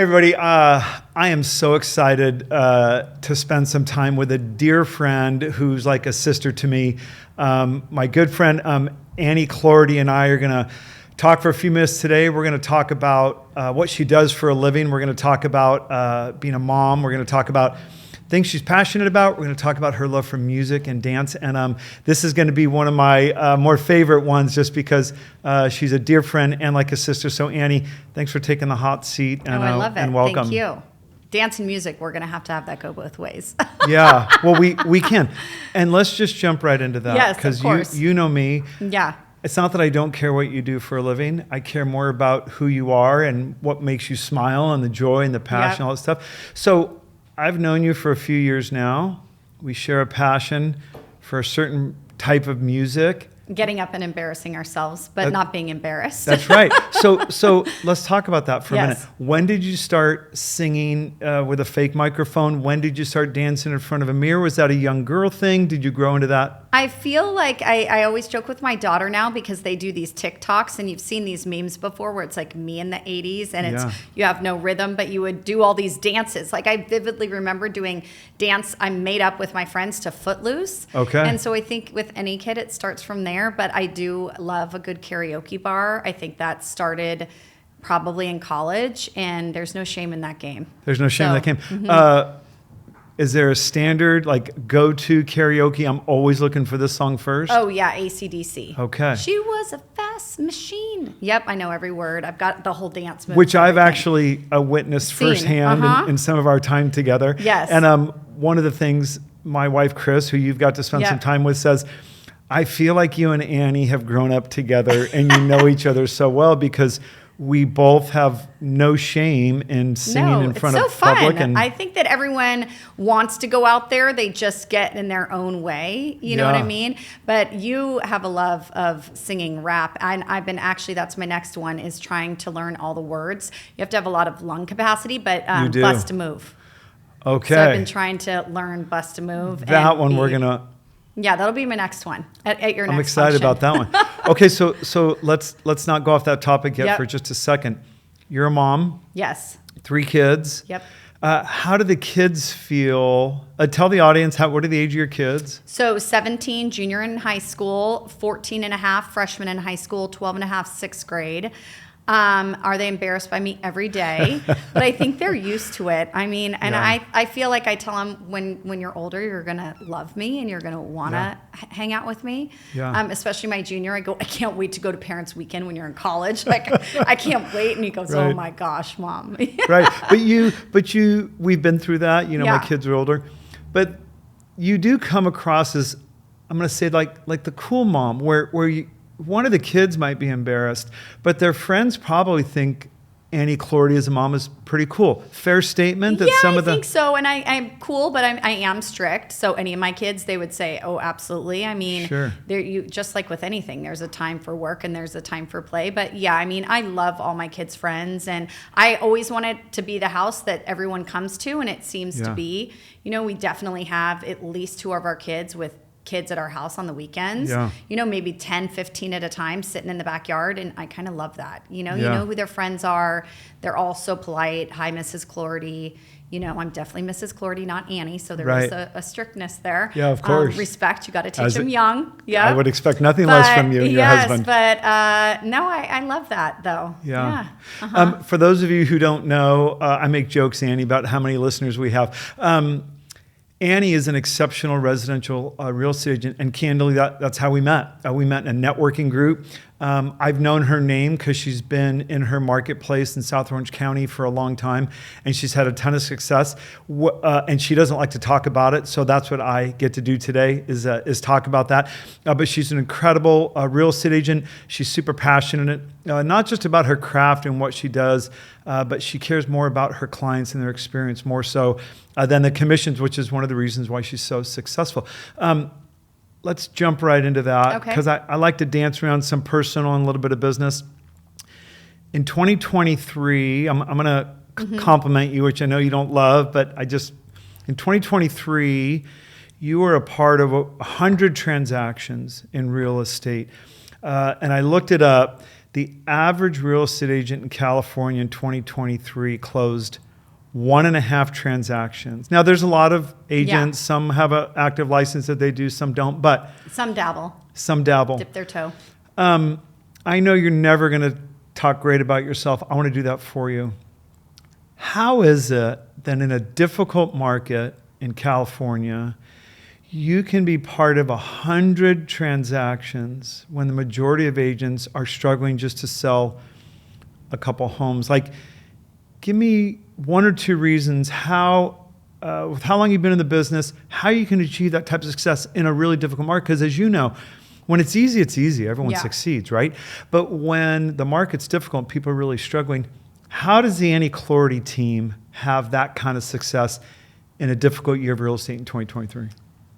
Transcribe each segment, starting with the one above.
Hey everybody, I am so excited to spend some time with a dear friend who's like a sister to me. My good friend Annie Clougherty and I are going to talk for a few minutes today. We're going to talk about what she does for a living. We're going to talk about being a mom. We're going to talk about things she's passionate about. We're going to talk about her love for music and dance. And this is going to be one of my more favorite ones just because she's a dear friend and like a sister. So Annie, thanks for taking the hot seat. And, I love it. And welcome. Thank you. Dance and music, we're going to have that go both ways. Yeah, well, we can. And let's just jump right into that. Yes, of because course. you know me. Yeah. It's not that I don't care what you do for a living. I care more about who you are and what makes you smile and the joy and the passion, all that stuff. So I've known you for a few years now. We share a passion for a certain type of music. Getting up and embarrassing ourselves, but not being embarrassed. That's right. So let's talk about that for a minute. Yes. When did you start singing with a fake microphone? When did you start dancing in front of a mirror? Was that a young girl thing? Did you grow into that? I feel like I always joke with my daughter now because they do these TikToks and you've seen these memes before where it's like me in the 80s and it's you have no rhythm, but you would do all these dances. Like I vividly remember doing dance I made up with my friends to Footloose. Okay. And so I think with any kid it starts from there, but I do love a good karaoke bar. I think that started probably in college and there's no shame in that game. There's no shame in that game. Mm-hmm. Is there a standard, like, go-to karaoke? I'm always looking for this song first. Oh, yeah, AC/DC. Okay. She was a fast machine. Yep, I know every word. I've got the whole dance move. Which I've actually witnessed Seen. firsthand in some of our time together. Yes. And one of the things my wife, Chris, who you've got to spend some time with, says, I feel like you and Annie have grown up together and you know each other so well because we both have no shame in singing in front of public. And I think that everyone wants to go out there. They just get in their own way. You know what I mean? But you have a love of singing rap. And I've been that's my next one is trying to learn all the words. You have to have a lot of lung capacity, but Bust a Move. Okay. So I've been trying to learn Bust a Move. That one we're going to... Yeah, that'll be my next one at your next I'm excited function. about that one. Okay, so let's not go off that topic yet for just a second. You're a mom. Yes. 3 kids. Yep. How do the kids feel? Tell the audience, what are the age of your kids? So 17, junior in high school, 14 and a half, freshman in high school, 12 and a half, sixth grade. Are they embarrassed by me every day? But I think they're used to it. I mean, and I feel like I tell them when you're older, you're going to love me and you're going to want to hang out with me. Yeah. Especially my junior. I go, I can't wait to go to parents' weekend when you're in college. Like, I can't wait. And he goes, oh my gosh, Mom. Right. But we've been through that. You know, my kids are older. But you do come across as, I'm going to say like the cool mom where one of the kids might be embarrassed, but their friends probably think Annie Clougherty as a mom is pretty cool. Fair statement that some of the... I think so. And I'm cool, but I am strict. So any of my kids, they would say, oh, absolutely. I mean, you just like with anything, there's a time for work and there's a time for play. But yeah, I mean, I love all my kids' friends. And I always wanted to be the house that everyone comes to. And it seems to be, you know, we definitely have at least 2 of our kids with kids at our house on the weekends, you know, maybe 10, 15 at a time sitting in the backyard. And I kind of love that. You know who their friends are. They're all so polite. Hi, Mrs. Clougherty. You know, I'm definitely Mrs. Clougherty, not Annie. So there is a strictness there. Yeah, of course. Respect. You got to teach them young. Yeah. I would expect nothing less from you and your husband. But no, I love that though. Yeah. For those of you who don't know, I make jokes, Annie, about how many listeners we have. Annie is an exceptional residential real estate agent, and candidly, that's how we met. We met in a networking group. I've known her name because she's been in her marketplace in South Orange County for a long time, and she's had a ton of success. And she doesn't like to talk about it, so that's what I get to do today is talk about that. But she's an incredible real estate agent. She's super passionate, not just about her craft and what she does, but she cares more about her clients and their experience more so than the commissions, which is one of the reasons why she's so successful. Let's jump right into that because I like to dance around some personal and a little bit of business. In 2023, I'm going to compliment you, which I know you don't love, but in 2023, you were a part of 100 transactions in real estate. And I looked it up. The average real estate agent in California in 2023 closed 1.5 transactions. Now, there's a lot of agents. Yeah. Some have an active license that they do, some don't, but some dabble. Some dabble. Dip their toe. I know you're never going to talk great about yourself. I want to do that for you. How is it that in a difficult market in California, you can be part of 100 transactions when the majority of agents are struggling just to sell a couple homes? Like, give me 1 or 2 reasons how, with how long you've been in the business, how you can achieve that type of success in a really difficult market. Because as you know, when it's easy, it's easy. Everyone succeeds, right? But when the market's difficult, people are really struggling. How does the Annie Clougherty team have that kind of success in a difficult year of real estate in 2023?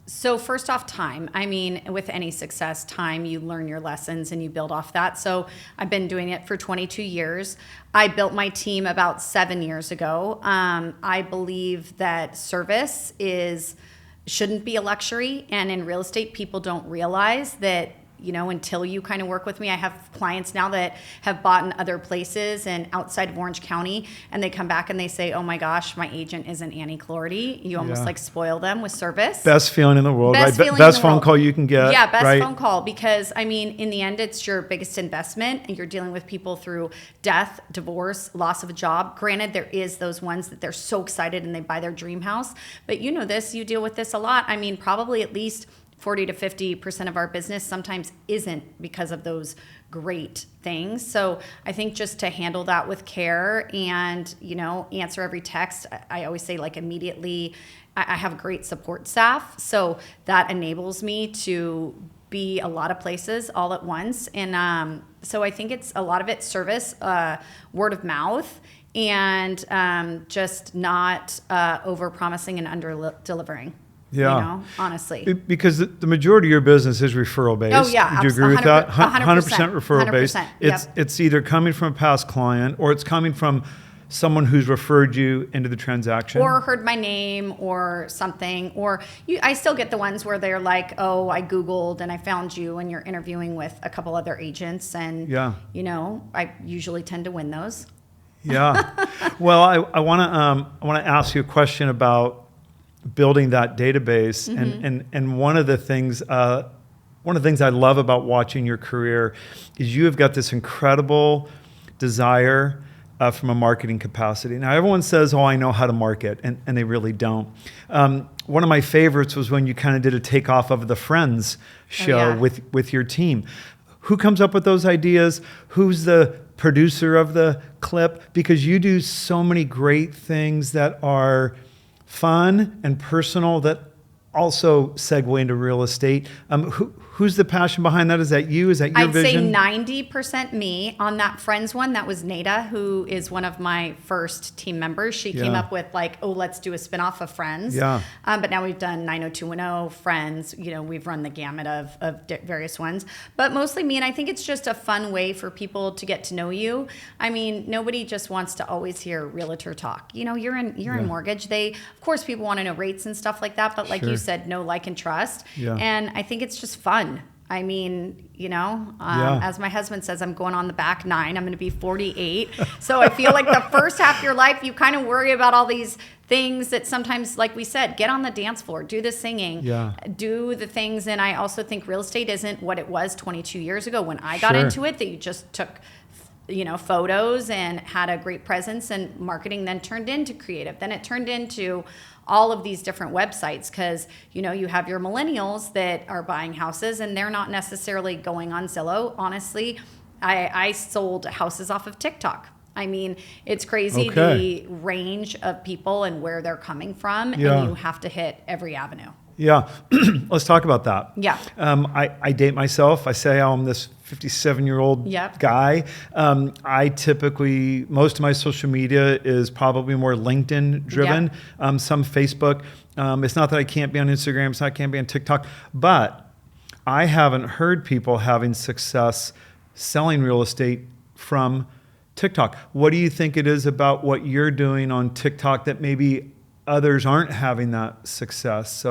So first off, time. I mean, with any success, time, you learn your lessons and you build off that. So I've been doing it for 22 years. I built my team about 7 years ago. I believe that service shouldn't be a luxury. And in real estate, people don't realize that, until you kind of work with me. I have clients now that have bought in other places and outside of Orange County, and they come back and they say, oh my gosh, my agent isn't Annie Clougherty. You almost like spoil them with service. Best feeling in the world, right? Best phone call you can get. Yeah, best phone call, because I mean, in the end, it's your biggest investment, and you're dealing with people through death, divorce, loss of a job. Granted, there is those ones that they're so excited and they buy their dream house, but you deal with this a lot. I mean, probably at least 40 to 50% of our business sometimes isn't because of those great things. So I think just to handle that with care and, answer every text, I always say immediately, I have a great support staff. So that enables me to be a lot of places all at once. And so I think it's a lot of it service, word of mouth, and just not over promising and under delivering. Yeah. Honestly. Because the majority of your business is referral based. Oh, yeah. Do you agree with that? 100% referral based. It's either coming from a past client or it's coming from someone who's referred you into the transaction. Or heard my name or something. Or I still get the ones where they're like, oh, I Googled and I found you and you're interviewing with a couple other agents. And, I usually tend to win those. Yeah. Well, I want to ask you a question about building that database. Mm-hmm. And one of the things I love about watching your career is you have got this incredible desire from a marketing capacity. Now, everyone says, oh, I know how to market, and they really don't. One of my favorites was when you kind of did a takeoff of the Friends show with your team. Who comes up with those ideas? Who's the producer of the clip? Because you do so many great things that are fun and personal that also segue into real estate. Who's the passion behind that? Is that you? Is that your vision? I'd say 90% me. On that Friends one, that was Nada, who is one of my first team members. She came up with let's do a spinoff of Friends. Yeah. But now we've done 90210, Friends. We've run the gamut of various ones. But mostly me, and I think it's just a fun way for people to get to know you. I mean, nobody just wants to always hear realtor talk. You're in mortgage. Of course, people want to know rates and stuff like that. But like you said, know, like, and trust. Yeah. And I think it's just fun. I mean, as my husband says, I'm going on the back 9. I'm going to be 48. So I feel like the first half of your life, you kind of worry about all these things that sometimes, like we said, get on the dance floor, do the singing, do the things. And I also think real estate isn't what it was 22 years ago when I got into it, that you just took photos and had a great presence, and marketing then turned into creative. Then it turned into all of these different websites, because you have your millennials that are buying houses and they're not necessarily going on Zillow. Honestly, I sold houses off of TikTok. I mean, it's crazy the range of people and where they're coming from, and you have to hit every avenue. Yeah, let's talk about that. Yeah. I date myself. I say I'm this 57-year-old guy. I typically, most of my social media is probably more LinkedIn driven, some Facebook. It's not that I can't be on Instagram, it's not I can't be on TikTok, but I haven't heard people having success selling real estate from TikTok. What do you think it is about what you're doing on TikTok that maybe others aren't having that success?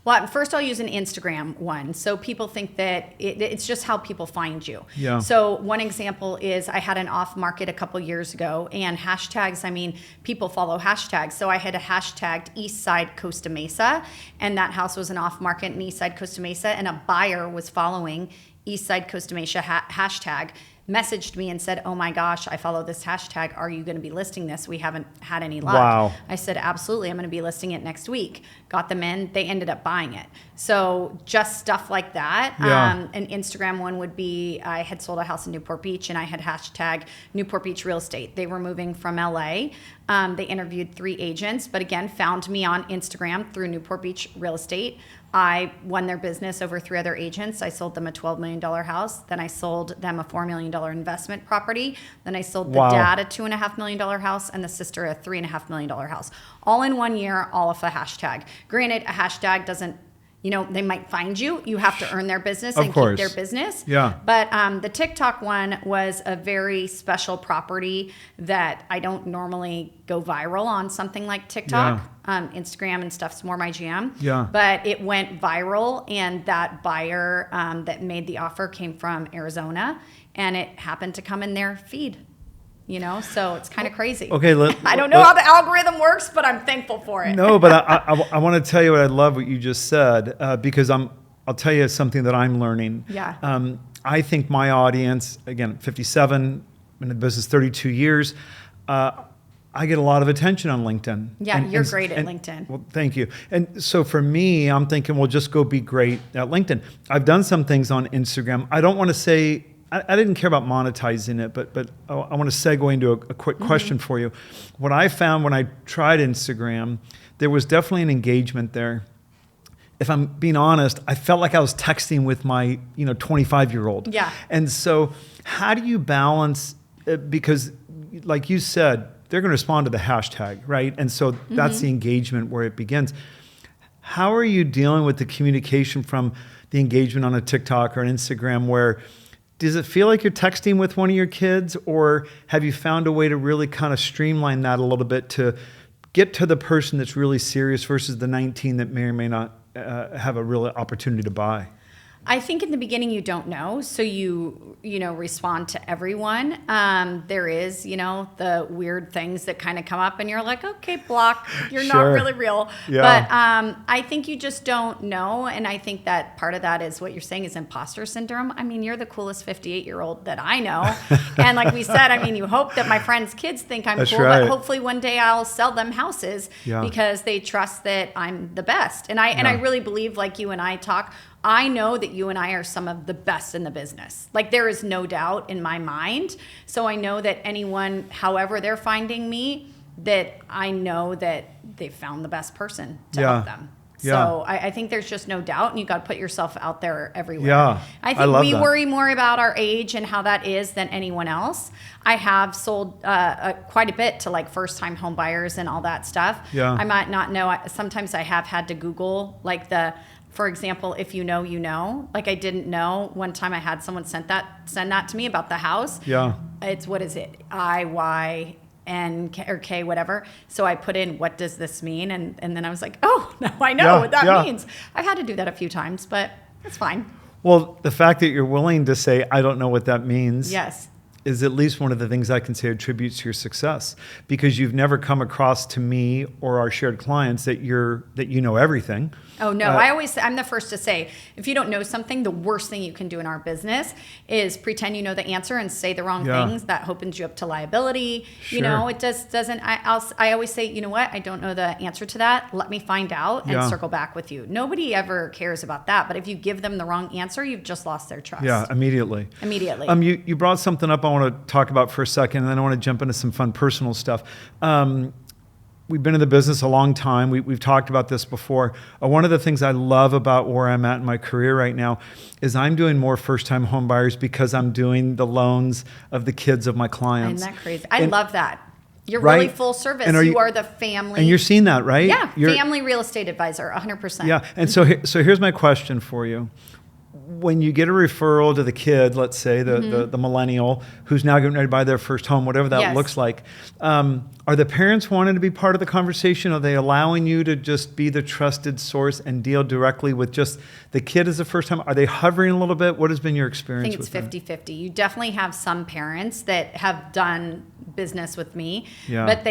Well, first I'll use an Instagram one. So people think that it's just how people find you. Yeah. So one example is I had an off market a couple years ago, and hashtags, I mean, people follow hashtags. So I had a hashtagged Eastside Costa Mesa, and that house was an off market in Eastside Costa Mesa, and a buyer was following Eastside Costa Mesa hashtag, messaged me and said, oh my gosh, I follow this hashtag. Are you going to be listing this? We haven't had any luck. Wow. I said, absolutely. I'm going to be listing it next week. Got them in. They ended up buying it. So just stuff like that. Yeah. An Instagram one would be, I had sold a house in Newport Beach and I had hashtag Newport Beach real estate. They were moving from LA. They interviewed 3 agents, but again, found me on Instagram through Newport Beach real estate. I won their business over 3 other agents. I sold them a $12 million house. Then I sold them a $4 million investment property. Then I sold the dad a $2.5 million house and the sister a $3.5 million house. All in 1 year, all off a hashtag. Granted, a hashtag doesn't, they might find you. You have to earn their business and keep their business. Yeah. But the TikTok one was a very special property that I don't normally go viral on something like TikTok. Yeah. Instagram and stuff's more my jam. Yeah. But it went viral, and that buyer that made the offer came from Arizona, and it happened to come in their feed. So it's kind of crazy. Okay, I don't know how the algorithm works, but I'm thankful for it. No, but I want to tell you what I love what you just said, because I'll tell you something that I'm learning. Yeah. I think my audience, again, 57, in the business 32 years, I get a lot of attention on LinkedIn. Yeah, you're great at LinkedIn. Well, thank you. And so for me, I'm thinking, well, just go be great at LinkedIn. I've done some things on Instagram. I don't want to say, I didn't care about monetizing it, but I want to segue into a quick question for you. What I found when I tried Instagram, there was definitely an engagement there. If I'm being honest, I felt like I was texting with my 25-year-old. Yeah. And so how do you balance, because like you said, they're going to respond to the hashtag, right? And so that's the engagement where it begins. How are you dealing with the communication from the engagement on a TikTok or an Instagram where does it feel like you're texting with one of your kids, or have you found a way to really kind of streamline that a little bit to get to the person that's really serious versus the 19 that may or may not have a real opportunity to buy? I think in the beginning you don't know, so you respond to everyone. There is, the weird things that kind of come up and you're like, okay, block, you're not really real. Yeah. But I think you just don't know, and I think that part of that is what you're saying is imposter syndrome. I mean, you're the coolest 58-year-old that I know. And like we said, I mean, you hope that my friends' kids think I'm cool, but hopefully one day I'll sell them houses because they trust that I'm the best. And I really believe, like you and I talk, I know that you and I are some of the best in the business. Like, there is no doubt in my mind. So I know that anyone, however they're finding me, that I know that they found the best person to help them. So I think there's just no doubt, and you got to put yourself out there everywhere. Yeah, I think we worry more about our age and how that is than anyone else. I have sold quite a bit to like first-time home buyers and all that stuff. Yeah. I might not know. Sometimes I have had to Google like for example, if you know, you know. Like, I didn't know. One time I had someone send that to me about the house. Yeah. It's, what is it? IYN or K, whatever. So I put in, what does this mean? And then I was like, oh, now I know what that means. I've had to do that a few times, but it's fine. Well, the fact that you're willing to say, I don't know what that means. Yes. Is at least one of the things I can say attributes to your success, because you've never come across to me or our shared clients that you know everything. Oh, no. I'm the first to say, if you don't know something, the worst thing you can do in our business is pretend you know the answer and say the wrong things. That opens you up to liability. Sure. It just doesn't. I always say, you know what? I don't know the answer to that. Let me find out and circle back with you. Nobody ever cares about that. But if you give them the wrong answer, you've just lost their trust. Yeah, immediately. You brought something up I want to talk about for a second, and then I want to jump into some fun personal stuff. We've been in the business a long time. We've talked about this before. One of the things I love about where I'm at in my career right now is I'm doing more first-time home buyers because I'm doing the loans of the kids of my clients. Isn't that crazy? I love that. You're really full service. And you are the family. And you're seeing that, right? Yeah, family real estate advisor, 100%. Yeah, and so here's my question for you. when you get a referral to the kid, let's say the millennial who's now getting ready to buy their first home, whatever that looks like, are the parents wanting to be part of the conversation? Are they allowing you to just be the trusted source and deal directly with just the kid as the first time? Are they hovering a little bit? What has been your experience? I think it's 50-50. You definitely have some parents that have done business with me, but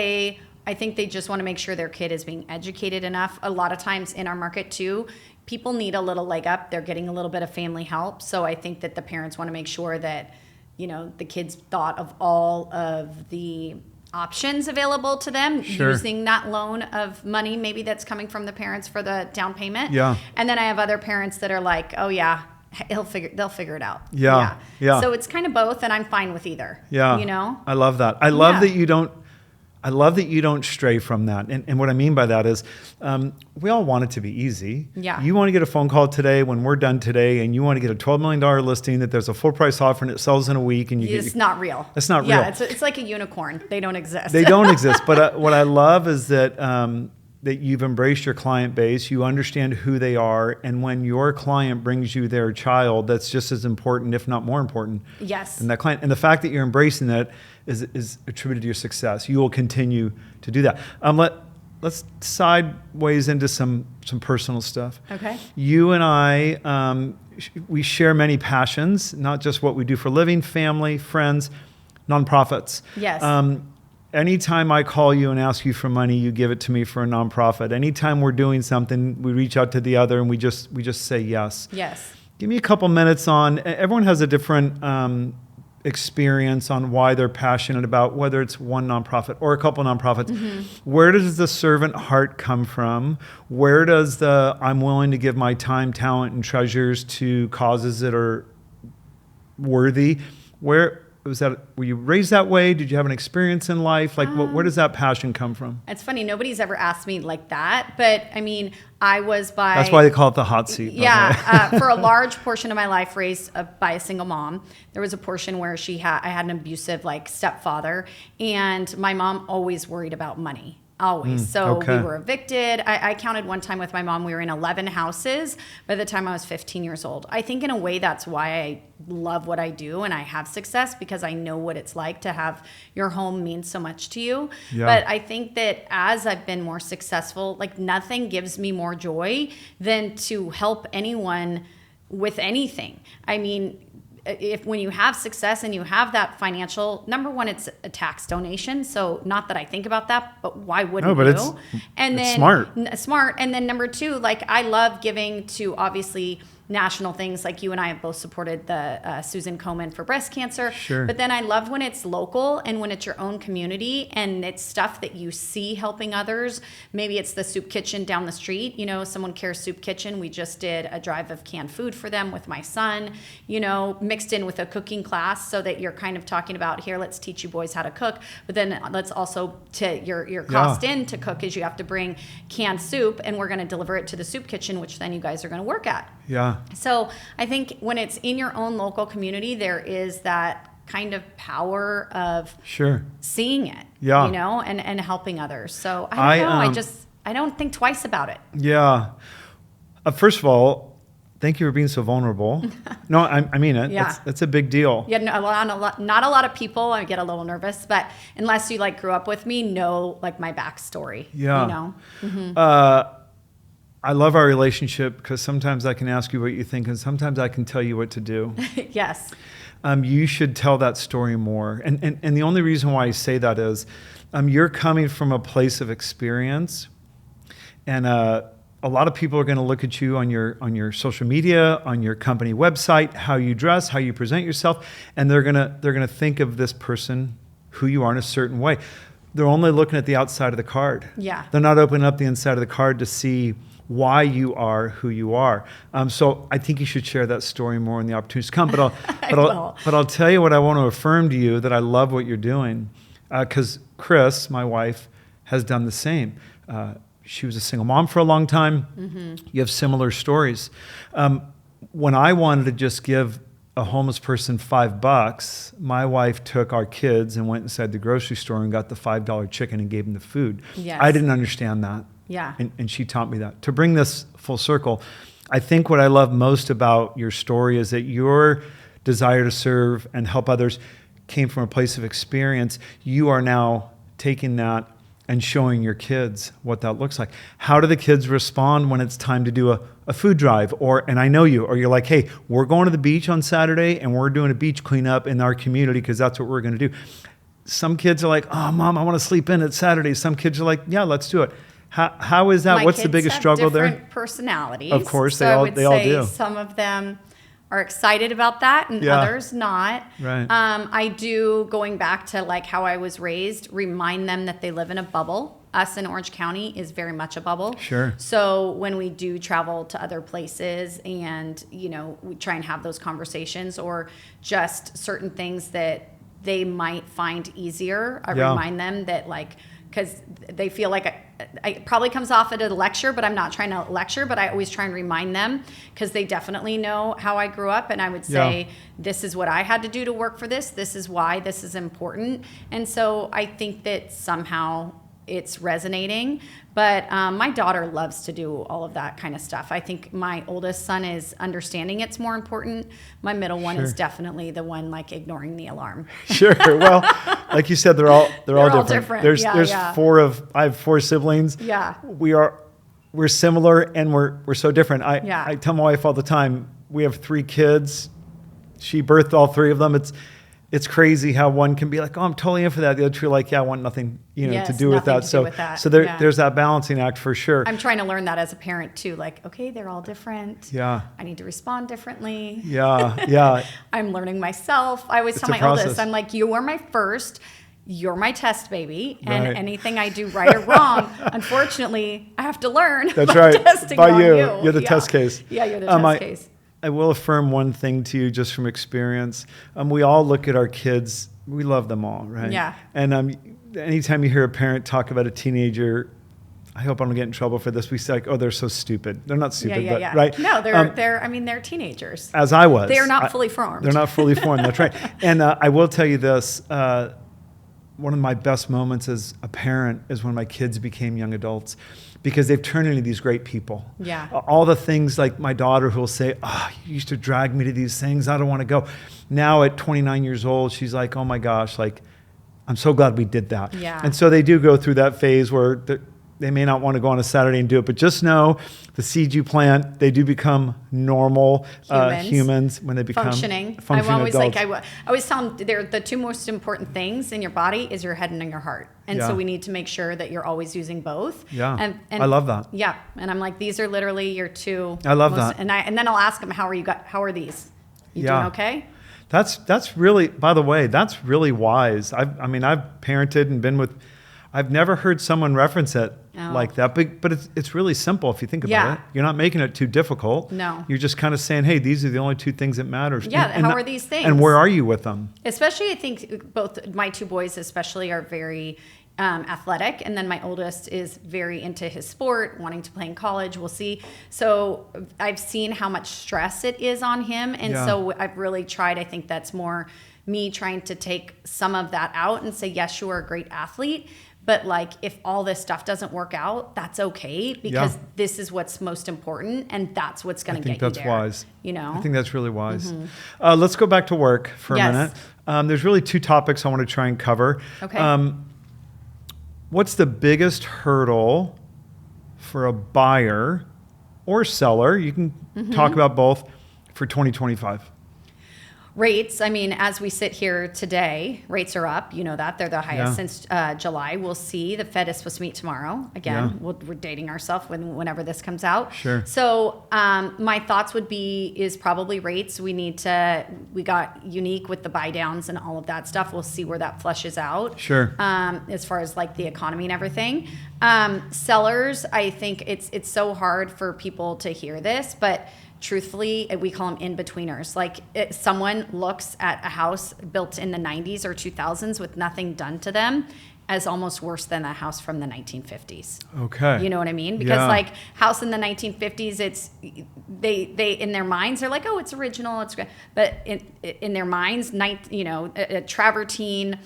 I think they just want to make sure their kid is being educated enough. A lot of times in our market too, people need a little leg up. They're getting a little bit of family help. So I think that the parents want to make sure that, the kids thought of all of the options available to them using that loan of money maybe that's coming from the parents for the down payment. Yeah. And then I have other parents that are like, oh yeah, they'll figure it out. Yeah. So it's kind of both, and I'm fine with either. Yeah. I love that. I love that you don't stray from that. And what I mean by that is we all want it to be easy. Yeah. You want to get a phone call today when we're done today, and you want to get a $12 million listing that there's a full price offer and it sells in a week. And it's not real. It's not real. Yeah, it's like a unicorn. They don't exist. They don't exist. But what I love is that that you've embraced your client base, you understand who they are, and when your client brings you their child, that's just as important, if not more important. Yes. And that client, and the fact that you're embracing that is attributed to your success. You will continue to do that. Let's sideways into some personal stuff. Okay. You and I, we share many passions, not just what we do for a living, family, friends, nonprofits. Yes. Anytime I call you and ask you for money, you give it to me for a nonprofit. Anytime we're doing something, we reach out to the other and we just say yes. Yes. Give me a couple minutes on, everyone has a different experience on why they're passionate about, whether it's one nonprofit or a couple nonprofits. Mm-hmm. Where does the servant heart come from? Where does the I'm willing to give my time, talent, and treasures to causes that are worthy? Where was that? Were you raised that way? Did you have an experience in life? Like, where does that passion come from? It's funny. Nobody's ever asked me like that, but I mean, I was That's why they call it the hot seat. Yeah. For a large portion of my life raised by a single mom. There was a portion where I had an abusive stepfather, and my mom always worried about money. Always. We were evicted. I counted one time with my mom, we were in 11 houses by the time I was 15 years old. I think in a way that's why I love what I do and I have success, because I know what it's like to have your home mean so much to you. Yeah. But I think that as I've been more successful, nothing gives me more joy than to help anyone with anything. I mean, when you have success and you have that financial, number one, it's a tax donation. So not that I think about that, but why wouldn't you? It's smart. Smart. And then number two, I love giving to obviously national things. Like you and I have both supported the Susan Komen for breast cancer. Sure. But then I love when it's local and when it's your own community and it's stuff that you see helping others. Maybe it's the soup kitchen down the street. Someone Cares Soup Kitchen. We just did a drive of canned food for them with my son, mixed in with a cooking class, so that you're kind of talking about, here, let's teach you boys how to cook. But then let's also, to your cost in to cook is you have to bring canned soup, and we're going to deliver it to the soup kitchen, which then you guys are going to work at. Yeah. So I think when it's in your own local community, there is that kind of power of seeing it, and helping others. So I don't know. I don't think twice about it. Yeah. First of all, thank you for being so vulnerable. No, I mean it. Yeah. That's a big deal. Yeah, not a lot of people. I get a little nervous, but unless you grew up with me, know my backstory. Yeah. Mm-hmm. I love our relationship because sometimes I can ask you what you think, and sometimes I can tell you what to do. Yes. You should tell that story more. And the only reason why I say that is you're coming from a place of experience, and a lot of people are going to look at you on your social media, on your company website, how you dress, how you present yourself, and they're gonna think of this person, who you are, in a certain way. They're only looking at the outside of the card. Yeah. They're not opening up the inside of the card to see why you are who you are. So I think you should share that story more when the opportunities come. But I'll tell you what I want to affirm to you, that I love what you're doing, because Chris, my wife, has done the same. She was a single mom for a long time. Mm-hmm. You have similar stories. When I wanted to just give a homeless person $5, my wife took our kids and went inside the grocery store and got the $5 chicken and gave them the food. Yes. I didn't understand that. Yeah. And she taught me that. To bring this full circle, I think what I love most about your story is that your desire to serve and help others came from a place of experience. You are now taking that and showing your kids what that looks like. How do the kids respond when it's time to do a food drive? And I know you, or you're like, hey, we're going to the beach on Saturday and we're doing a beach cleanup in our community because that's what we're going to do. Some kids are like, oh, Mom, I want to sleep in. It's Saturday. Some kids are like, yeah, let's do it. How is that? What's the biggest struggle there? Different personalities. Of course, they all do. Some of them are excited about that and others not. Right. I do, going back to like how I was raised, remind them that they live in a bubble. Us in Orange County is very much a bubble. Sure. So when we do travel to other places and, we try and have those conversations or just certain things that they might find easier, I remind them that because they feel like it probably comes off at a lecture, but I'm not trying to lecture, but I always try and remind them because they definitely know how I grew up. And I would say, this is what I had to do to work for this. This is why this is important. And so I think that somehow it's resonating. But my daughter loves to do all of that kind of stuff. I think my oldest son is understanding it's more important. My middle one is definitely the one ignoring the alarm. Sure. Well, like you said, they're all different. I have 4 siblings. Yeah. We're similar and we're so different. I tell my wife all the time, we have 3 kids. She birthed all 3 of them. It's crazy how one can be like, oh, I'm totally in for that. The other two are like, yeah, I want nothing, to do with that. So there's that balancing act for sure. I'm trying to learn that as a parent too. Okay, they're all different. Yeah. I need to respond differently. Yeah. I'm learning myself. I always tell my oldest, I'm like, you are my first. You're my test baby, and anything I do right or wrong, unfortunately, I have to learn. That's right. Testing by on you. You're the test case. Yeah, you're the test case. I will affirm one thing to you just from experience. We all look at our kids. We love them all, right? Yeah. And anytime you hear a parent talk about a teenager, I hope I don't get in trouble for this. We say, oh, they're so stupid. They're not stupid, right? No, they're teenagers. As I was. They're not fully formed. They're not fully formed. That's right. And I will tell you this. One of my best moments as a parent is when my kids became young adults, because they've turned into these great people. Yeah. All the things like my daughter who will say, oh, you used to drag me to these things. I don't want to go. Now at 29 years old, she's like, oh my gosh, I'm so glad we did that. Yeah. And so they do go through that phase where they may not want to go on a Saturday and do it, but just know the seed you plant, they do become normal humans when they become functioning adults. I always tell them they're the 2 most important things in your body is your head and your heart. And so we need to make sure that you're always using both. Yeah. And I love that. Yeah. And I'm like, these are literally your 2. I love that. And then I'll ask them, how are these? You doing okay? That's really, by the way, that's really wise. I've parented and been with, I've never heard someone reference it like that, but it's really simple if you think about it. You're not making it too difficult. No. You're just kind of saying, hey, these are the only 2 things that matter. Yeah, how are these things? And where are you with them? Especially, I think both my 2 boys especially are very athletic, and then my oldest is very into his sport, wanting to play in college. We'll see. So I've seen how much stress it is on him, and so I've really tried. I think that's more me trying to take some of that out and say, yes, you are a great athlete, but if all this stuff doesn't work out, that's okay, because this is what's most important, and that's what's going to get you there. I think that's wise. I think that's really wise. Mm-hmm. Let's go back to work for a minute. There's really 2 topics I want to try and cover. Okay. What's the biggest hurdle for a buyer or seller? You can talk about both for 2025. Rates, as we sit here today, rates are up. You know that. They're the highest since July. We'll see. The Fed is supposed to meet tomorrow. Again, we're dating ourselves whenever this comes out. Sure. So my thoughts would be is probably rates. We got unique with the buy downs and all of that stuff. We'll see where that flushes out. Sure. As far as the economy and everything. Sellers, I think it's so hard for people to hear this, but truthfully, we call them in-betweeners. Someone looks at a house built in the 90s or 2000s with nothing done to them as almost worse than a house from the 1950s. Okay. You know what I mean? Because house in the 1950s, it's they in their minds they're like, oh, it's original, it's great. But in their minds, a travertine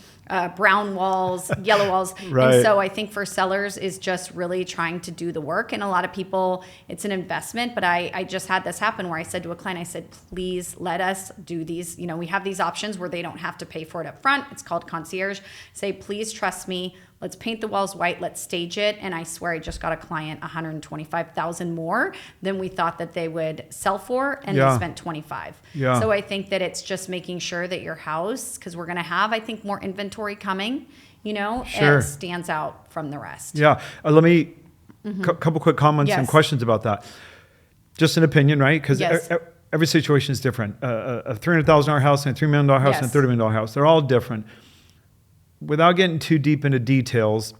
brown walls, yellow walls. Right. And so I think for sellers is just really trying to do the work. And a lot of people, it's an investment, but I just had this happen where I said to a client, I said, please let us do these. You know, we have these options where they don't have to pay for it up front. It's called concierge. Say, please trust me. Let's paint the walls white. Let's stage it. And I swear I just got a client $125,000 more than we thought that they would sell for. And they spent 25. Yeah. So I think that it's just making sure that your house, because we're going to have, I think, more inventory coming, you know, it stands out from the rest. Yeah. Let me, couple quick comments and questions about that. Just an opinion, right? Because every situation is different. A $300,000 house and a $3 million house and a $30 million house, they're all different. Without getting too deep into details,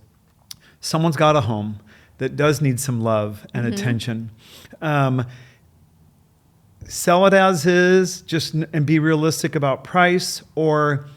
someone's got a home that does need some love and attention. Sell it as is, and be realistic about price, or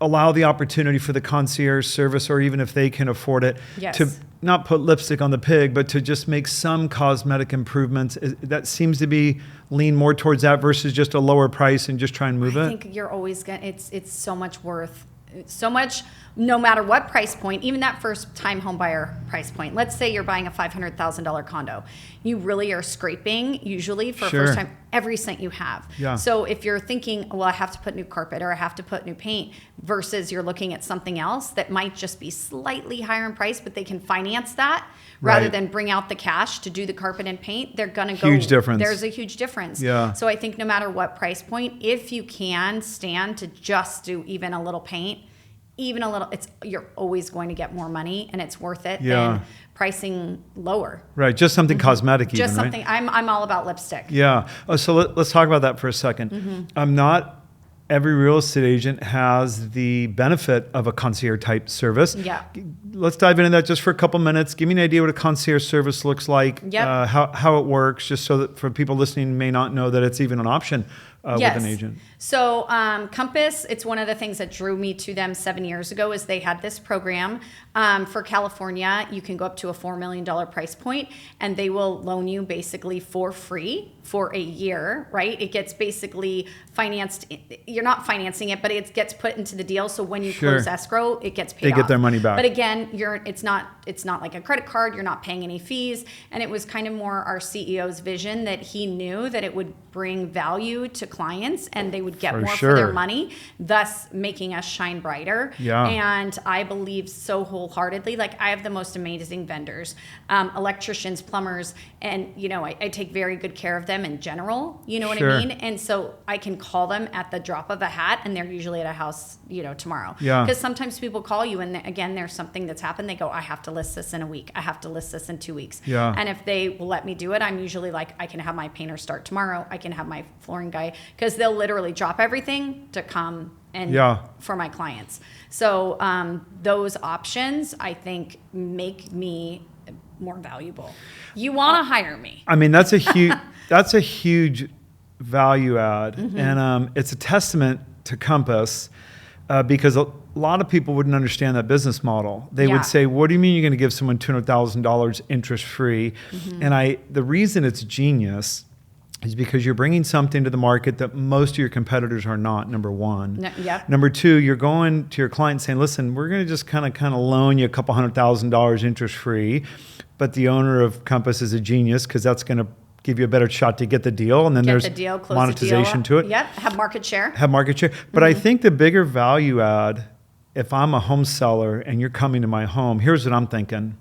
allow the opportunity for the concierge service, or even if they can afford it, to not put lipstick on the pig, but to just make some cosmetic improvements. That seems to be lean more towards that versus just a lower price and just try and move it. I think you're always going to, it's so much worth, so much, no matter what price point, even that first time home buyer price point. Let's say you're buying a $500,000 condo. You really are scraping usually for first time every cent you have. Yeah. So if you're thinking, well, I have to put new carpet or I have to put new paint, versus you're looking at something else that might just be slightly higher in price, but they can finance that rather than bring out the cash to do the carpet and paint, they're going to go. Huge difference. There's a huge difference. Yeah. So I think no matter what price point, if you can stand to just do even a little paint, even a little, you're always going to get more money, and it's worth it than pricing lower. Right, just something cosmetic. Just even, something. Right? I'm all about lipstick. Yeah. So let's talk about that for a second. Not every real estate agent has the benefit of a concierge type service. Yeah. Let's dive into that just for a couple minutes. Give me an idea what a concierge service looks like. Yep. How it works, just so that for people listening may not know that it's even an option with an agent. So Compass, it's one of the things that drew me to them 7 years ago, is they had this program for California. You can go up to a $4 million price point, and they will loan you basically for free for a year, right? It gets basically financed. You're not financing it, but it gets put into the deal. So when you close escrow, it gets paid off. They get their money back. But again, it's not like a credit card. You're not paying any fees. And it was kind of more our CEO's vision that he knew that it would bring value to clients and they would get more for their money, thus making us shine brighter. Yeah. And I believe so wholeheartedly, like I have the most amazing vendors, electricians, plumbers, and I take very good care of them in general, you know what I mean? And so I can call them at the drop of a hat, and they're usually at a house, tomorrow. Yeah. Because sometimes people call you and again, there's something that's happened. They go, I have to list this in a week. I have to list this in 2 weeks. Yeah. And if they will let me do it, I'm usually like, I can have my painter start tomorrow. I can have my flooring guy, because they'll literally drop everything to come and for my clients. So those options, I think, make me more valuable. You want to hire me. I mean, that's a huge value add. And it's a testament to Compass, because a lot of people wouldn't understand that business model. They would say, what do you mean you're going to give someone $200,000 interest free? And the reason it's genius is because you're bringing something to the market that most of your competitors are not, number one. Number two, you're going to your client saying, listen, we're going to just kind of loan you a couple $100,000 interest free, but the owner of Compass is a genius, because that's going to give you a better shot to get the deal, and then there's monetization to it. Yep, have market share. But I think the bigger value add, if I'm a home seller and you're coming to my home, here's what I'm thinking.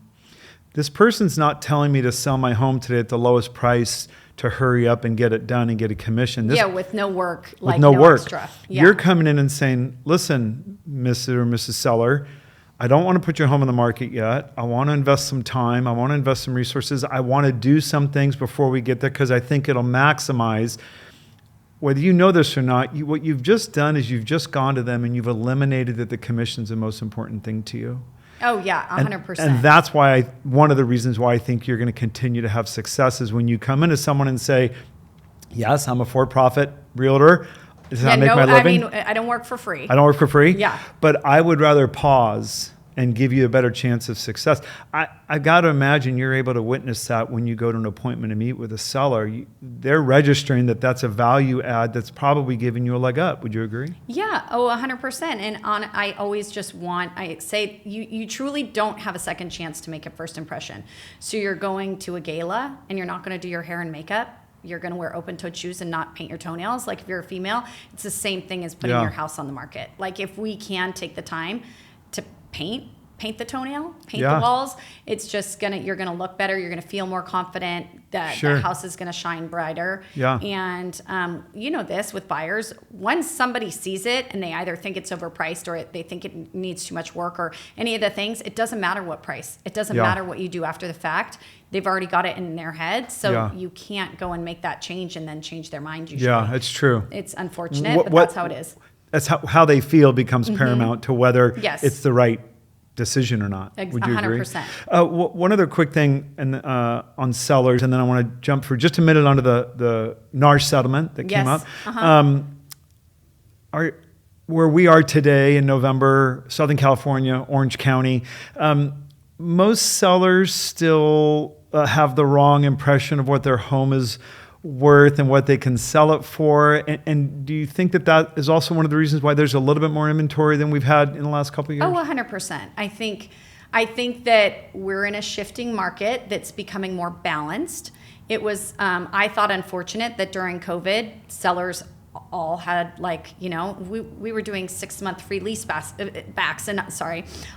This person's not telling me to sell my home today at the lowest price to hurry up and get it done and get a commission. With no work, extra. Yeah. You're coming in and saying, listen, Mr. or Mrs. Seller, I don't want to put your home on the market yet. I want to invest some time. I want to invest some resources. I want to do some things before we get there, because I think it'll maximize. Whether you know this or not, what you've just done is you've just gone to them and you've eliminated that the commission's the most important thing to you. Oh yeah, 100%. And that's why one of the reasons why I think you're going to continue to have success is when you come into someone and say, yes, I'm a for-profit realtor. This is how I make my living. I mean, I don't work for free. I don't work for free. Yeah. But I would rather pause and give you a better chance of success. I got to imagine you're able to witness that when you go to an appointment to meet with a seller. They're registering that that's a value add that's probably giving you a leg up. Would you agree? Yeah, 100%. And I always just I say you truly don't have a second chance to make a first impression. So you're going to a gala and you're not going to do your hair and makeup. You're going to wear open-toed shoes and not paint your toenails. Like if you're a female, it's the same thing as putting your house on the market. Like if we can take the time to paint the toenail, paint the walls, it's just you're gonna look better. You're gonna feel more confident that the house is gonna shine brighter. Yeah. And you know this with buyers, once somebody sees it and they either think it's overpriced or they think it needs too much work or any of the things, it doesn't matter what price. It doesn't matter what you do after the fact. They've already got it in their head, so you can't go and make that change and then change their mind usually. Yeah, it's true. It's unfortunate, but that's how it is. That's how they feel becomes paramount to whether it's the right decision or not. Would you 100%. Agree? One other quick thing on sellers, and then I want to jump for just a minute onto the NAR settlement that came up. Where we are today in November, Southern California, Orange County, most sellers still have the wrong impression of what their home is worth and what they can sell it for. And do you think that is also one of the reasons why there's a little bit more inventory than we've had in the last couple of years? 100%. I think that we're in a shifting market that's becoming more balanced. It was, I thought, unfortunate that during COVID, sellers all had we were doing 6-month free lease backs and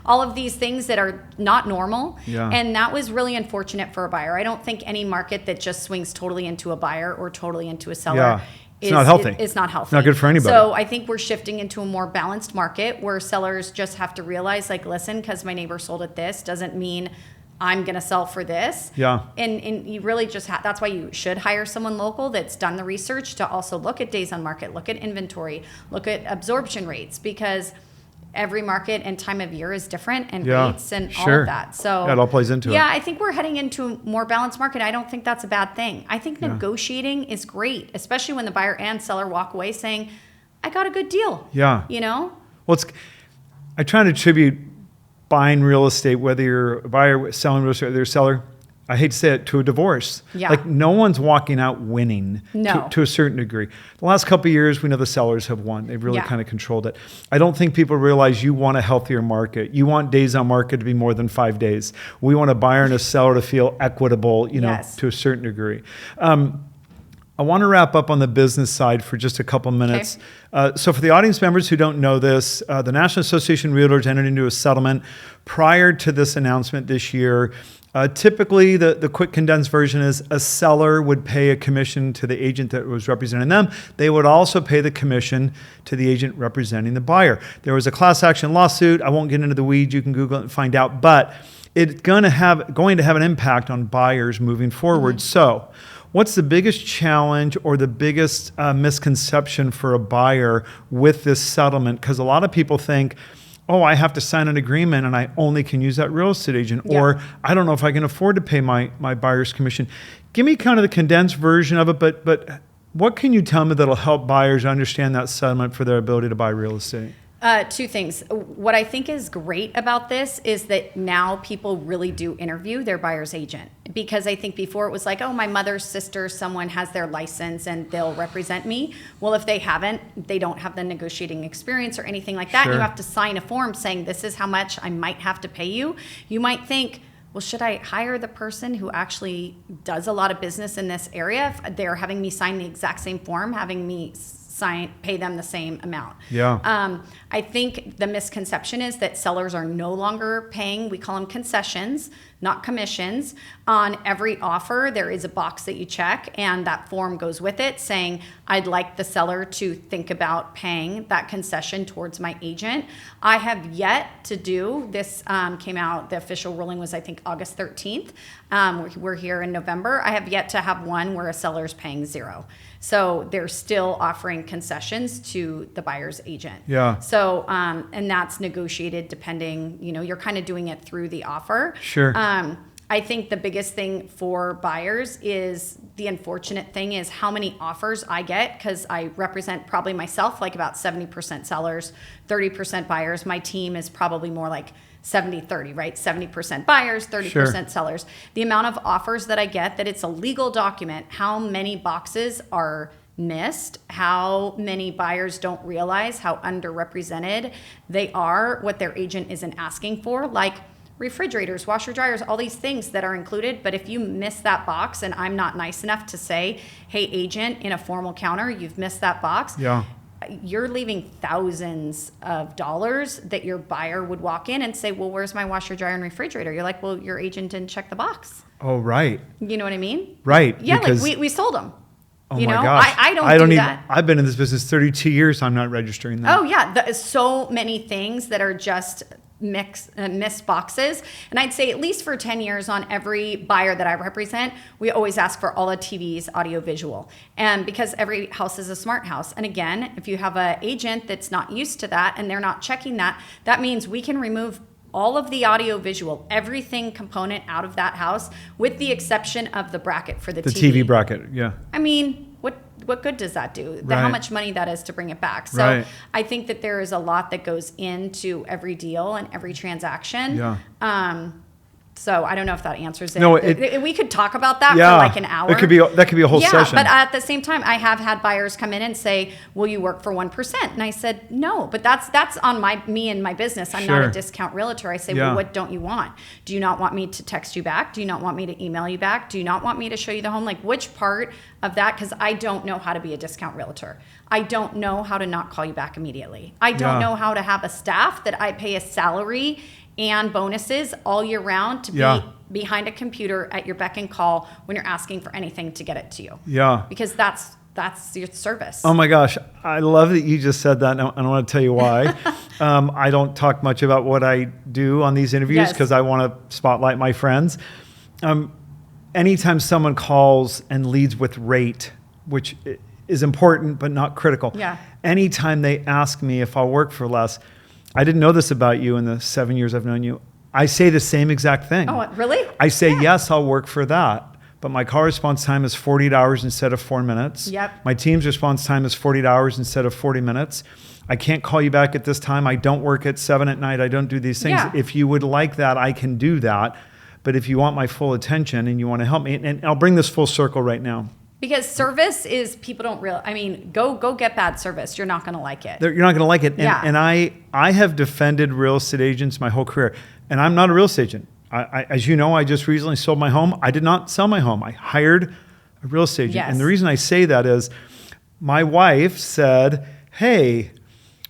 all of these things that are not normal. And that was really unfortunate for a buyer. I don't think any market that just swings totally into a buyer or totally into a seller it's not healthy. It's not healthy. It's not good for anybody. So I think we're shifting into a more balanced market where sellers just have to realize, listen, because my neighbor sold at this doesn't mean I'm going to sell for this. Yeah. And you really just that's why you should hire someone local that's done the research to also look at days on market, look at inventory, look at absorption rates, because every market and time of year is different, and rates and all of that. So it all plays into it. Yeah, I think we're heading into a more balanced market. I don't think that's a bad thing. I think negotiating is great, especially when the buyer and seller walk away saying, I got a good deal. Yeah. Well, I try to attribute buying real estate, whether you're a buyer, selling real estate, or they're a seller, I hate to say it, to a divorce. Yeah. No one's walking out winning to a certain degree. The last couple of years, we know the sellers have won. They've really kind of controlled it. I don't think people realize you want a healthier market. You want days on market to be more than 5 days. We want a buyer and a seller to feel equitable, to a certain degree. I want to wrap up on the business side for just a couple minutes. Okay. So for the audience members who don't know this, the National Association of Realtors entered into a settlement prior to this announcement this year. Typically, the quick condensed version is a seller would pay a commission to the agent that was representing them. They would also pay the commission to the agent representing the buyer. There was a class action lawsuit. I won't get into the weeds. You can Google it and find out. But it's going to have an impact on buyers moving forward. So what's the biggest challenge or the biggest misconception for a buyer with this settlement? Because a lot of people think, I have to sign an agreement and I only can use that real estate agent, or I don't know if I can afford to pay my buyer's commission. Give me kind of the condensed version of it, but what can you tell me that'll help buyers understand that settlement for their ability to buy real estate? Two things. What I think is great about this is that now people really do interview their buyer's agent, because I think before it was like, my mother's sister, someone has their license and they'll represent me. Well, if they haven't, they don't have the negotiating experience or anything like that. Sure. You have to sign a form saying this is how much I might have to pay you. You might think, well, should I hire the person who actually does a lot of business in this area if they're having me sign the exact same form, having me pay them the same amount? Yeah. I think the misconception is that sellers are no longer paying, we call them concessions, not commissions. On every offer, there is a box that you check, and that form goes with it saying, I'd like the seller to think about paying that concession towards my agent. I have yet to do this. Came out, the official ruling was, I think, August 13th. We're here in November. I have yet to have one where a seller's paying zero. So they're still offering concessions to the buyer's agent. Yeah. So, and that's negotiated depending, you're kind of doing it through the offer. Sure. I think the biggest thing for buyers is the unfortunate thing is how many offers I get, because I represent probably myself like about 70% sellers, 30% buyers. My team is probably more like 70-30, right? 70% buyers, 30% sellers. The amount of offers that I get that it's a legal document, how many boxes are missed, how many buyers don't realize how underrepresented they are, what their agent isn't asking for, like refrigerators, washer dryers, all these things that are included. But if you miss that box and I'm not nice enough to say, hey, agent, in a formal counter, you've missed that box. Yeah. You're leaving thousands of dollars that your buyer would walk in and say, well, where's my washer, dryer, and refrigerator? You're like, well, your agent didn't check the box. Oh, right. You know what I mean? Right. Yeah, like we sold them. Oh you my know, gosh. I don't do that. I've been in this business 32 years. I'm not registering that. Oh yeah. So many things that are just missed boxes. And I'd say at least for 10 years on every buyer that I represent, we always ask for all the TVs, audio visual. And because every house is a smart house. And again, if you have an agent that's not used to that and they're not checking that, that means we can remove all of the audio visual, everything component out of that house, with the exception of the bracket for the TV. The TV bracket, yeah. I mean, what good does that do? Right. How much money that is to bring it back. So right. I think that there is a lot that goes into every deal and every transaction. Yeah. So I don't know if that answers it. No, we could talk about that yeah, for like an hour. that could be a whole session. Yeah, but at the same time, I have had buyers come in and say, will you work for 1%? And I said, no, but that's on me and my business. I'm not a discount realtor. I say, well, what don't you want? Do you not want me to text you back? Do you not want me to email you back? Do you not want me to show you the home? Like, which part of that? Because I don't know how to be a discount realtor. I don't know how to not call you back immediately. I don't know how to have a staff that I pay a salary and bonuses all year round to be behind a computer at your beck and call when you're asking for anything to get it to you. Yeah. Because that's your service. Oh my gosh. I love that you just said that. And I want to tell you why. I don't talk much about what I do on these interviews because I want to spotlight my friends. Anytime someone calls and leads with rate, which is important but not critical. Yeah. Anytime they ask me if I'll work for less, I didn't know this about you in the 7 years I've known you. I say the same exact thing. Oh, really? I say, yes, I'll work for that. But my call response time is 48 hours instead of 4 minutes. Yep. My team's response time is 48 hours instead of 40 minutes. I can't call you back at this time. I don't work at 7 at night. I don't do these things. Yeah. If you would like that, I can do that. But if you want my full attention and you want to help me, and I'll bring this full circle right now. Because service is, people don't realize, I mean, go get bad service. You're not going to like it. You're not going to like it. And Yeah. I have defended real estate agents my whole career. And I'm not a real estate agent. As you know, I just recently sold my home. I did not sell my home. I hired a real estate agent. Yes. And the reason I say that is my wife said, hey,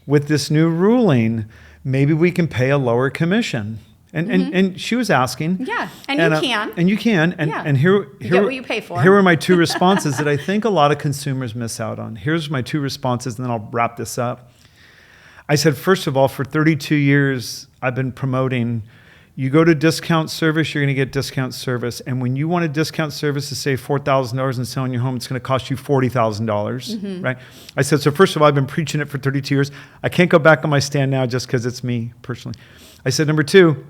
with this new ruling, maybe we can pay a lower commission. And she was asking. Yeah, and you can. And you can. And here you get what you pay for. Here were my two responses that I think a lot of consumers miss out on. Here's my two responses, and then I'll wrap this up. I said, first of all, for 32 years, I've been promoting, you go to discount service, you're going to get discount service. And when you want a discount service to save $4,000 in selling your home, it's going to cost you $40,000, right? I said, so first of all, I've been preaching it for 32 years. I can't go back on my stand now just because it's me personally. I said, number two,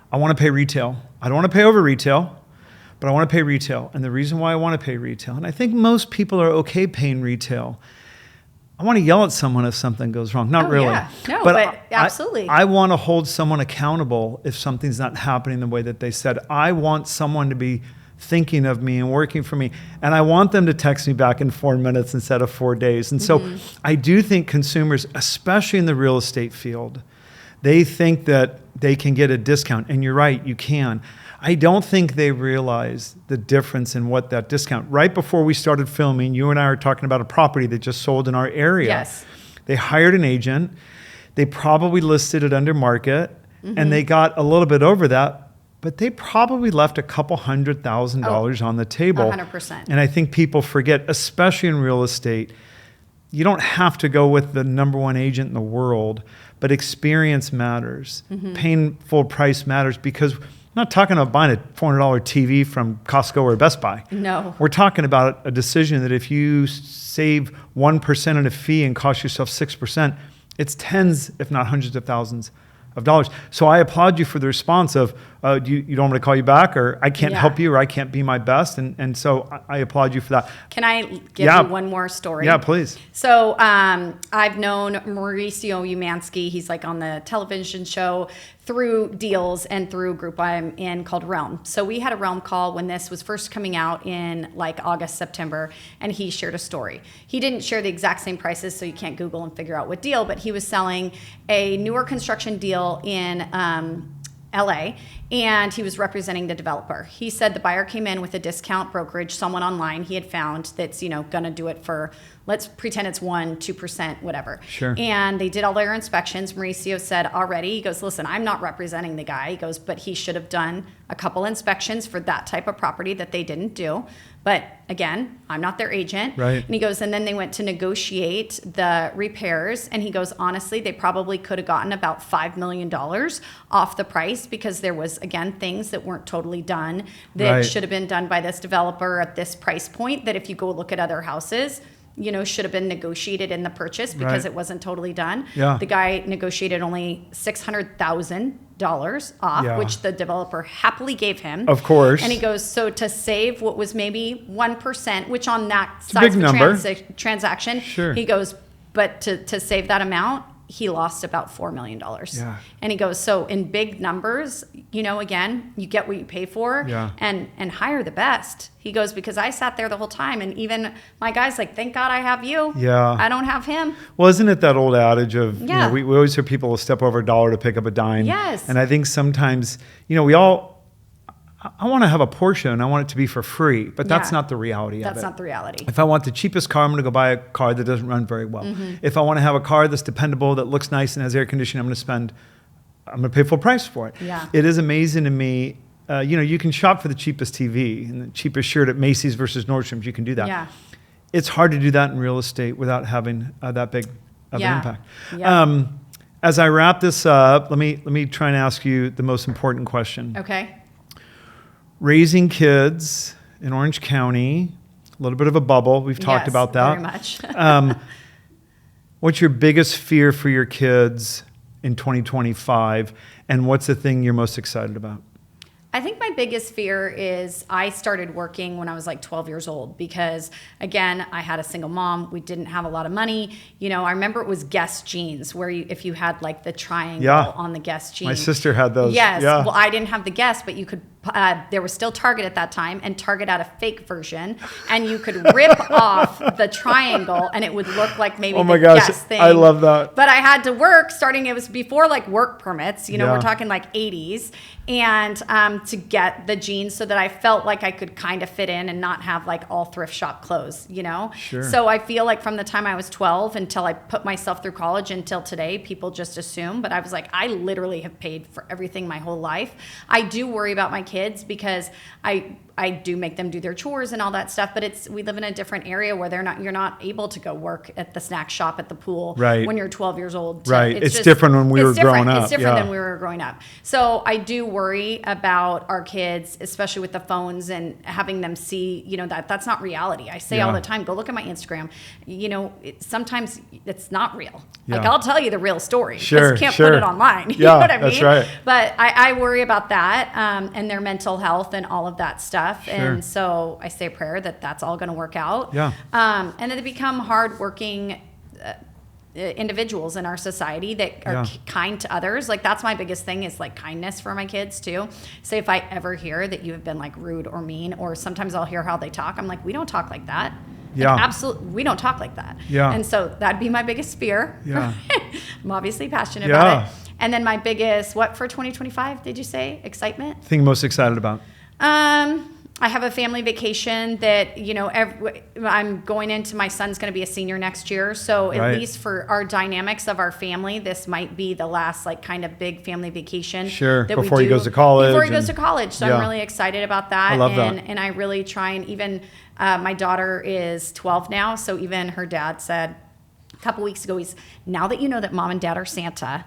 I want to pay retail. I don't want to pay over retail, but I want to pay retail. And the reason why I want to pay retail, and I think most people are okay paying retail, I want to yell at someone if something goes wrong. Not really. Yeah. No, but absolutely. I want to hold someone accountable if something's not happening the way that they said. I want someone to be thinking of me and working for me. And I want them to text me back in 4 minutes instead of 4 days. And so I do think consumers, especially in the real estate field, they think that they can get a discount. And you're right, you can. I don't think they realize the difference in what that discount. Right before we started filming, you and I were talking about a property that just sold in our area. Yes. They hired an agent. They probably listed it under market, and they got a little bit over that, but they probably left a couple $100,000 on the table. 100%. And I think people forget, especially in real estate, you don't have to go with the number one agent in the world, but experience matters. Paying full price matters, because we're not talking about buying a $400 TV from Costco or Best Buy. No. We're talking about a decision that if you save 1% on a fee and cost yourself 6%, it's tens, if not hundreds of thousands of dollars. So I applaud you for the response of, you don't want me to call you back, or I can't help you, or I can't be my best. And so I applaud you for that. Can I give you one more story? Yeah, please. So I've known Mauricio Umansky. He's like on the television show through deals and through a group I'm in called Realm. So we had a Realm call when this was first coming out in like August, September, and he shared a story. He didn't share the exact same prices, so you can't Google and figure out what deal, but he was selling a newer construction deal in LA, and he was representing the developer. He said the buyer came in with a discount brokerage, someone online he had found that's, gonna do it for, let's pretend it's 1-2%, whatever. Sure. And they did all their inspections. Mauricio said already, he goes, listen, I'm not representing the guy. He goes, but he should have done a couple inspections for that type of property that they didn't do. But again, I'm not their agent. Right. And he goes, and then they went to negotiate the repairs. And he goes, honestly, they probably could have gotten about $5 million off the price, because there was, again, things that weren't totally done that should have been done by this developer at this price point, that if you go look at other houses, should have been negotiated in the purchase because it wasn't totally done. Yeah. The guy negotiated only $600,000 off, which the developer happily gave him. Of course. And he goes, so to save what was maybe 1%, which on that it's size a big of number. Transaction, Sure. he goes, but to save that amount, he lost about $4 million. Yeah. And he goes, so in big numbers, again, you get what you pay for, and hire the best. He goes, because I sat there the whole time, and even my guy's like, thank God I have you. Yeah. I don't have him. Well, isn't it that old adage of, we always hear people will step over a dollar to pick up a dime. Yes. And I think sometimes, I want to have a Porsche and I want it to be for free, but that's not the reality of it. That's not the reality. If I want the cheapest car, I'm going to go buy a car that doesn't run very well. Mm-hmm. If I want to have a car that's dependable, that looks nice and has air conditioning, I'm going to pay full price for it. Yeah. It is amazing to me. You can shop for the cheapest TV and the cheapest shirt at Macy's versus Nordstrom's. You can do that. Yeah. It's hard to do that in real estate without having that big of an impact. Yeah. As I wrap this up, let me try and ask you the most important question. Okay. Raising kids in Orange County, a little bit of a bubble. We've talked about that. Very much. What's your biggest fear for your kids in 2025, and what's the thing you're most excited about? I think my biggest fear is I started working when I was like 12 years old because, again, I had a single mom. We didn't have a lot of money. I remember it was Guess jeans where if you had like the triangle on the Guess jeans. My sister had those. Yes. Yeah. Well, I didn't have the Guess, but you could there was still Target at that time, and Target had a fake version, and you could rip off the triangle and it would look like maybe Guess thing. I love that. But I had to work it was before like work permits, we're talking like 80s, and to get the jeans so that I felt like I could kind of fit in and not have like all thrift shop clothes, Sure. So I feel like from the time I was 12 until I put myself through college until today, people just assume, but I was like, I literally have paid for everything my whole life. I do worry about my kids because I do make them do their chores and all that stuff, but we live in a different area where you're not able to go work at the snack shop at the pool when you're 12 years old. Right. It's different when we were growing up. It's different than we were growing up. So I do worry about our kids, especially with the phones and having them see, that's not reality. I say all the time, go look at my Instagram. Sometimes it's not real. Like I'll tell you the real story. Sure. Just can't put it online. You know what I mean? That's right. But I worry about that and their mental health and all of that stuff. Sure. And so I say a prayer that that's all going to work out. Yeah. And that they become hardworking individuals in our society that are kind to others. Like that's my biggest thing is like kindness for my kids too. Say if I ever hear that you have been like rude or mean, or sometimes I'll hear how they talk, I'm like, we don't talk like that. Like, absolutely, we don't talk like that. Yeah. And so that'd be my biggest fear. Yeah. I'm obviously passionate about it. And then my biggest, what for 2025, did you say? Excitement? Thing most excited about? I have a family vacation that, I'm going into, my son's going to be a senior next year. So at least for our dynamics of our family, this might be the last like kind of big family vacation. Sure. That before he goes to college. Before he goes to college. So I'm really excited about that. I love that. And I really try and even, my daughter is 12 now. So even her dad said a couple weeks ago, now that you know that mom and dad are Santa,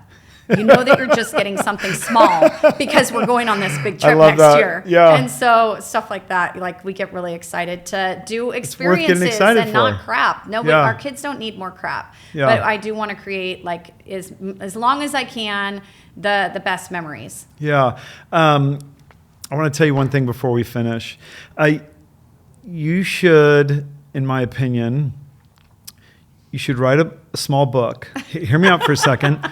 you know that you're just getting something small because we're going on this big trip next year. Yeah. And so stuff like that, like we get really excited to do experiences and not crap. No, but our kids don't need more crap. Yeah. But I do want to create like as long as I can the best memories. Yeah. I want to tell you one thing before we finish. You should, in my opinion, you should write a small book. Hear me out for a second.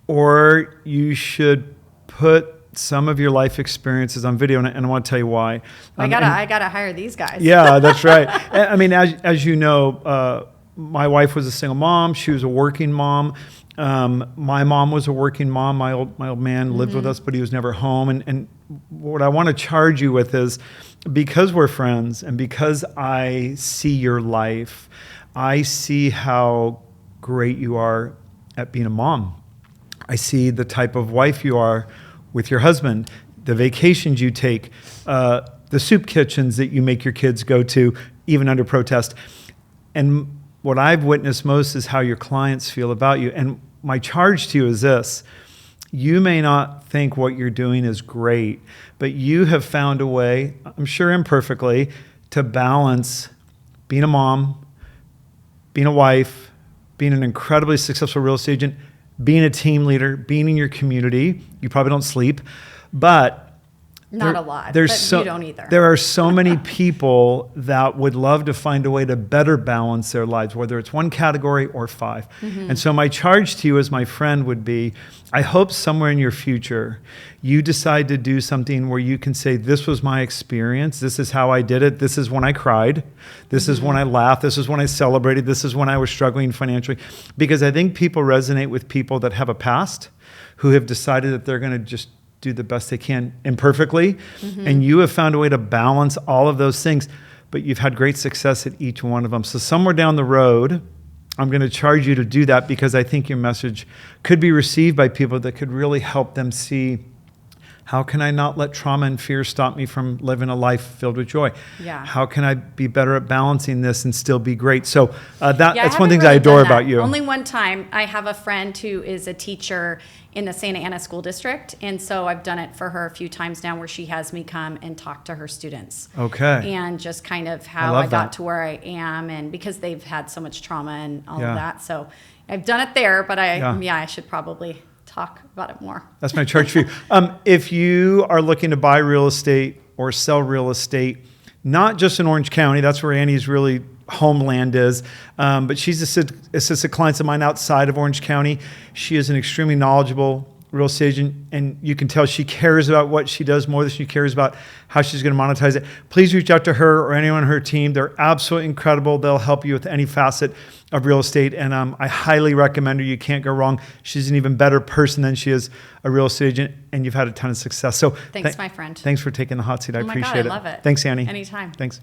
Or you should put some of your life experiences on video, and I want to tell you why. I gotta hire these guys. Yeah, that's right. I mean, as you know, my wife was a single mom. She was a working mom. My mom was a working mom. My old man lived with us, but he was never home. And what I want to charge you with is, because we're friends and because I see your life, I see how great you are at being a mom. I see the type of wife you are with your husband, the vacations you take, the soup kitchens that you make your kids go to, even under protest. And what I've witnessed most is how your clients feel about you. And my charge to you is this: you may not think what you're doing is great, but you have found a way, I'm sure imperfectly, to balance being a mom, being a wife, being an incredibly successful real estate agent, being a team leader, being in your community. You probably don't sleep, but not a lot, but you don't either. There are so many people that would love to find a way to better balance their lives, whether it's one category or 5. And so my charge to you as my friend would be, I hope somewhere in your future, you decide to do something where you can say, this was my experience. This is how I did it. This is when I cried. This is when I laughed. This is when I celebrated. This is when I was struggling financially. Because I think people resonate with people that have a past, who have decided that they're going to just do the best they can imperfectly. And you have found a way to balance all of those things, but you've had great success at each one of them. So somewhere down the road, I'm going to charge you to do that, because I think your message could be received by people that could really help them see, how can I not let trauma and fear stop me from living a life filled with joy? Yeah. How can I be better at balancing this and still be great? So that's one of the things really I adore about you. Only one time. I have a friend who is a teacher in the Santa Ana School District, and so I've done it for her a few times now, where she has me come and talk to her students. Okay. And just kind of how I got to where I am, and because they've had so much trauma and all of that. So I've done it there, but I should probably talk about it more. That's my charge for you. If you are looking to buy real estate or sell real estate, not just in Orange County, that's where Annie's really homeland is, but she's assisted clients of mine outside of Orange County. She is an extremely knowledgeable real estate agent, and you can tell she cares about what she does more than she cares about how she's going to monetize it. Please reach out to her or anyone on her team. They're absolutely incredible. They'll help you with any facet of real estate, and I highly recommend her. You can't go wrong. She's an even better person than she is a real estate agent, and you've had a ton of success. So thanks, my friend. Thanks for taking the hot seat. I appreciate it. I love it. Thanks, Annie. Anytime. Thanks.